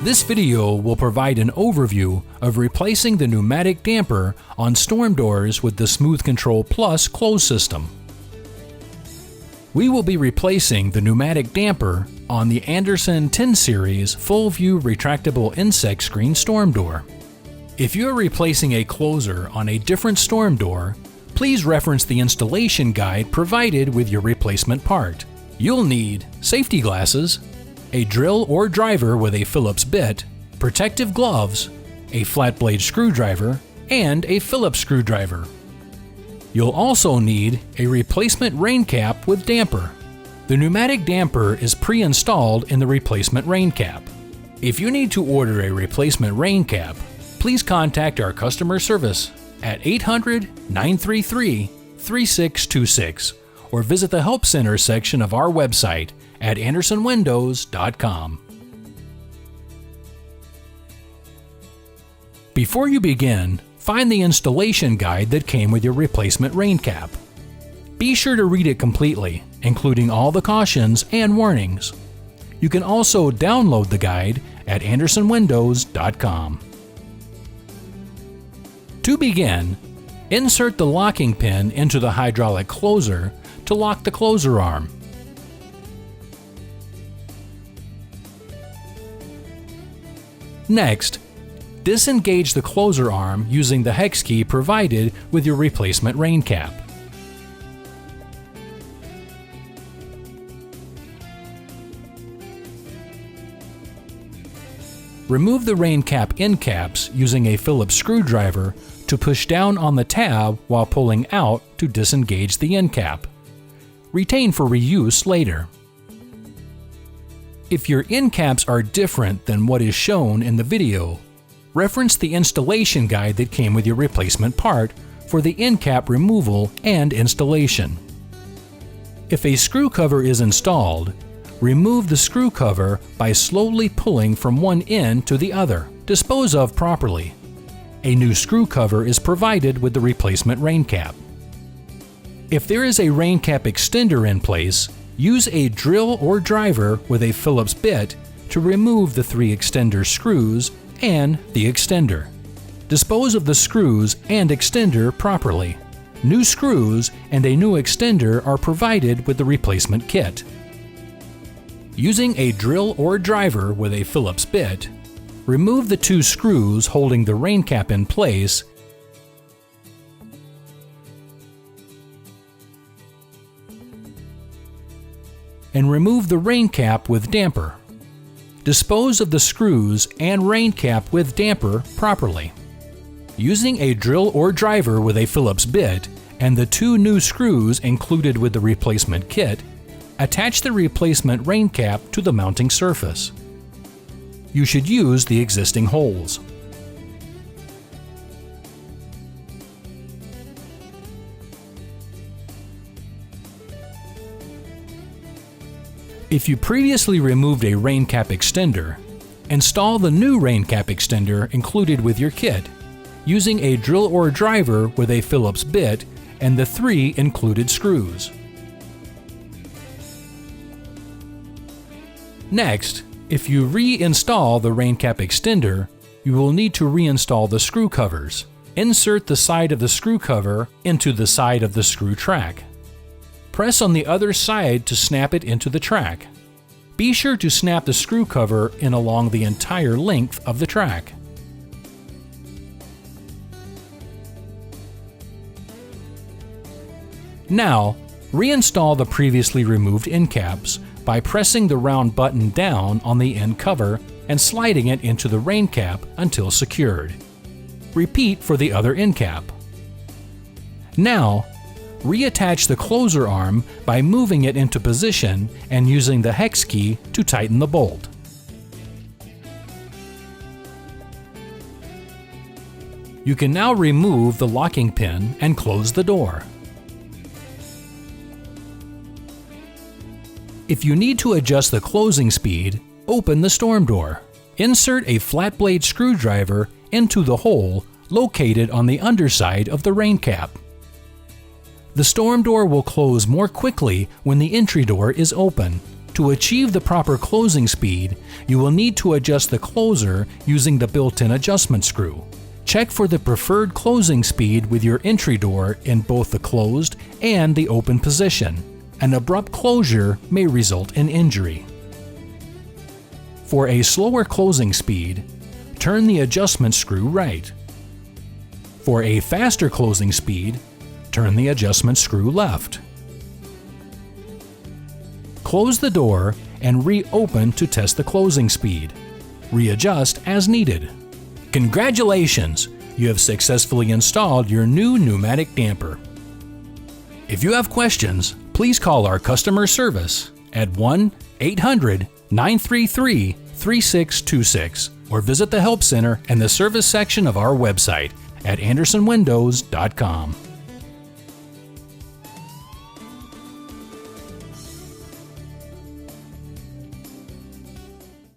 This video will provide an overview of replacing the pneumatic damper on storm doors with the SmoothControl Plus Close System. We will be replacing the pneumatic damper on the Andersen 10 Series Full View Retractable Insect Screen storm door. If you are replacing a closer on a different storm door, please reference the installation guide provided with your replacement part. You'll need safety glasses, a drill or driver with a Phillips bit, protective gloves, a flat blade screwdriver, and a Phillips screwdriver. You'll also need a replacement rain cap with damper. The pneumatic damper is pre-installed in the replacement rain cap. If you need to order a replacement rain cap, please contact our customer service at 800-933-3626 or visit the Help Center section of our website at AndersenWindows.com. Before you begin, find the installation guide that came with your replacement rain cap. Be sure to read it completely, including all the cautions and warnings. You can also download the guide at AndersenWindows.com. To begin, insert the locking pin into the hydraulic closer to lock the closer arm. Next, disengage the closer arm using the hex key provided with your replacement rain cap. Remove the rain cap end caps using a Phillips screwdriver to push down on the tab while pulling out to disengage the end cap. Retain for reuse later. If your end caps are different than what is shown in the video, reference the installation guide that came with your replacement part for the end cap removal and installation. If a screw cover is installed, remove the screw cover by slowly pulling from one end to the other. Dispose of properly. A new screw cover is provided with the replacement rain cap. If there is a rain cap extender in place, use a drill or driver with a Phillips bit to remove the 3 extender screws and the extender. Dispose of the screws and extender properly. New screws and a new extender are provided with the replacement kit. Using a drill or driver with a Phillips bit, remove the 2 screws holding the rain cap in place and remove the rain cap with damper. Dispose of the screws and rain cap with damper properly. Using a drill or driver with a Phillips bit and the 2 new screws included with the replacement kit, attach the replacement rain cap to the mounting surface. You should use the existing holes. If you previously removed a rain cap extender, install the new rain cap extender included with your kit, using a drill or driver with a Phillips bit and the 3 included screws. Next, if you reinstall the rain cap extender, you will need to reinstall the screw covers. Insert the side of the screw cover into the side of the screw track. Press on the other side to snap it into the track. Be sure to snap the screw cover in along the entire length of the track. Now, reinstall the previously removed end caps by pressing the round button down on the end cover and sliding it into the rain cap until secured. Repeat for the other end cap. Now, reattach the closer arm by moving it into position and using the hex key to tighten the bolt. You can now remove the locking pin and close the door. If you need to adjust the closing speed, open the storm door. Insert a flat blade screwdriver into the hole located on the underside of the rain cap. The storm door will close more quickly when the entry door is open. To achieve the proper closing speed, you will need to adjust the closer using the built-in adjustment screw. Check for the preferred closing speed with your entry door in both the closed and the open position. An abrupt closure may result in injury. For a slower closing speed, turn the adjustment screw right. For a faster closing speed, turn the adjustment screw left. Close the door and reopen to test the closing speed. Readjust as needed. Congratulations! You have successfully installed your new pneumatic damper. If you have questions, please call our customer service at 1-800-933-3626 or visit the Help Center and the service section of our website at andersenwindows.com.